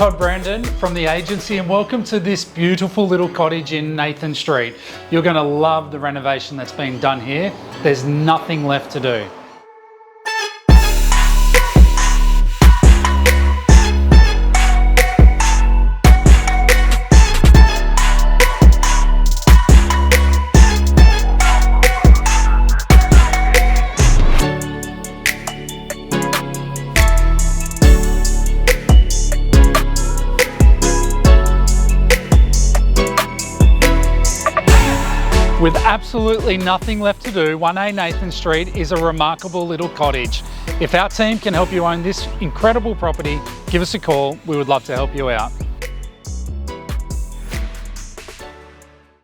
Todd Brandon from the agency and welcome to this beautiful little cottage in Nathan Street. You're going to love the renovation that's being done here. There's nothing left to do. With absolutely nothing left to do, 1A Nathan Street is a remarkable little cottage. If our team can help you own this incredible property, give us a call. We would love to help you out.